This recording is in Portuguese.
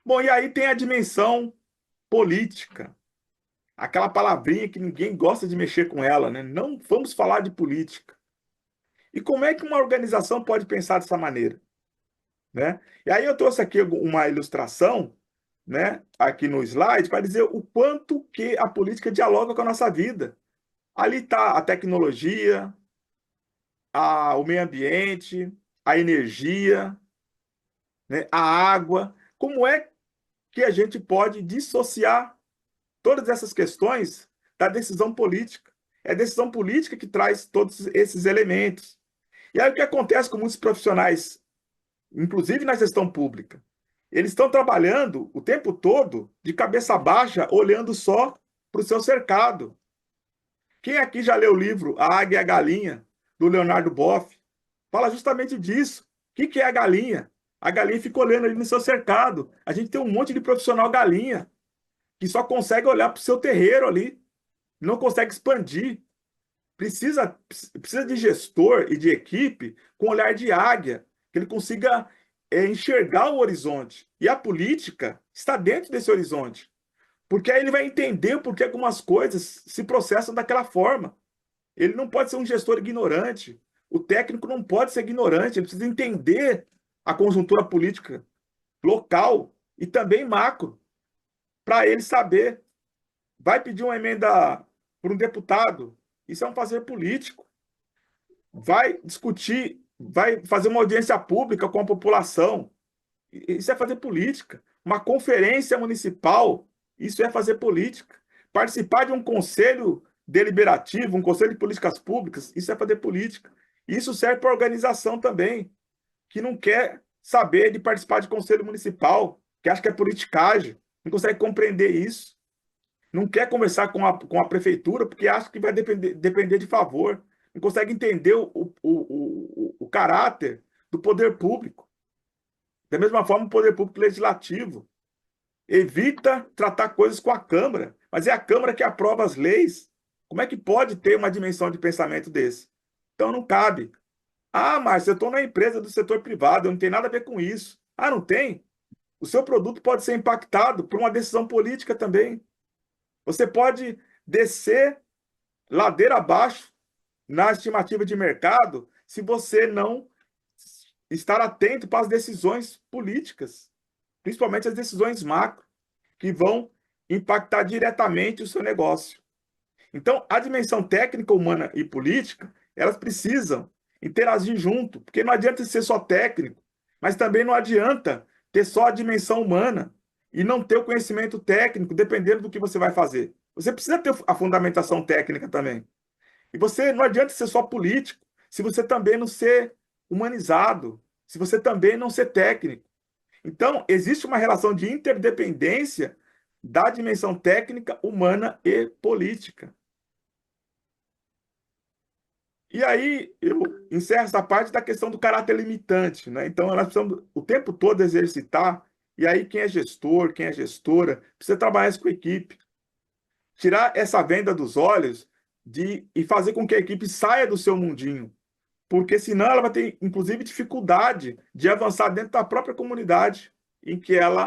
Bom, e aí tem a dimensão política, aquela palavrinha que ninguém gosta de mexer com ela, né? Não vamos falar de política. E como é que uma organização pode pensar dessa maneira, né? E aí eu trouxe aqui uma ilustração, né, aqui no slide, para dizer o quanto que a política dialoga com a nossa vida. Ali está a tecnologia, o meio ambiente, a energia, né, a água. Como é que a gente pode dissociar todas essas questões da decisão política? É a decisão política que traz todos esses elementos. E aí o que acontece com muitos profissionais, inclusive na gestão pública? Eles estão trabalhando o tempo todo de cabeça baixa, olhando só para o seu cercado. Quem aqui já leu o livro A Águia e a Galinha, do Leonardo Boff? Fala justamente disso. O que é a galinha? A galinha fica olhando ali no seu cercado. A gente tem um monte de profissional galinha que só consegue olhar para o seu terreiro ali, não consegue expandir. Precisa de gestor e de equipe com olhar de águia, que ele consiga enxergar o horizonte. E a política está dentro desse horizonte. Porque aí ele vai entender por que algumas coisas se processam daquela forma. Ele não pode ser um gestor ignorante. O técnico não pode ser ignorante. Ele precisa entender a conjuntura política local e também macro, para ele saber. Vai pedir uma emenda para um deputado, isso é um fazer político. Vai discutir, vai fazer uma audiência pública com a população, isso é fazer política. Uma conferência municipal, isso é fazer política. Participar de um conselho deliberativo, um conselho de políticas públicas, isso é fazer política. Isso serve para a organização também, que não quer saber de participar de conselho municipal, que acha que é politicagem, não consegue compreender isso. Não quer conversar com a prefeitura porque acha que vai depender de favor. Não consegue entender o caráter do poder público. Da mesma forma, o poder público legislativo evita tratar coisas com a Câmara, mas é a Câmara que aprova as leis. Como é que pode ter uma dimensão de pensamento desse? Então não cabe. Ah, mas eu estou na empresa do setor privado, eu não tenho nada a ver com isso. Ah, não tem? O seu produto pode ser impactado por uma decisão política também. Você pode descer ladeira abaixo na estimativa de mercado se você não estar atento para as decisões políticas, principalmente as decisões macro, que vão impactar diretamente o seu negócio. Então, a dimensão técnica, humana e política, elas precisam interagir junto, porque não adianta ser só técnico, mas também não adianta ter só a dimensão humana e não ter o conhecimento técnico, dependendo do que você vai fazer. Você precisa ter a fundamentação técnica também. E você não adianta ser só político se você também não ser humanizado, se você também não ser técnico. Então, existe uma relação de interdependência da dimensão técnica, humana e política. E aí eu encerro essa parte da questão do caráter limitante, né? Então, nós precisamos o tempo todo exercitar, e aí quem é gestor, quem é gestora, precisa trabalhar isso com a equipe. Tirar essa venda dos olhos e fazer com que a equipe saia do seu mundinho, porque senão ela vai ter, inclusive, dificuldade de avançar dentro da própria comunidade em que ela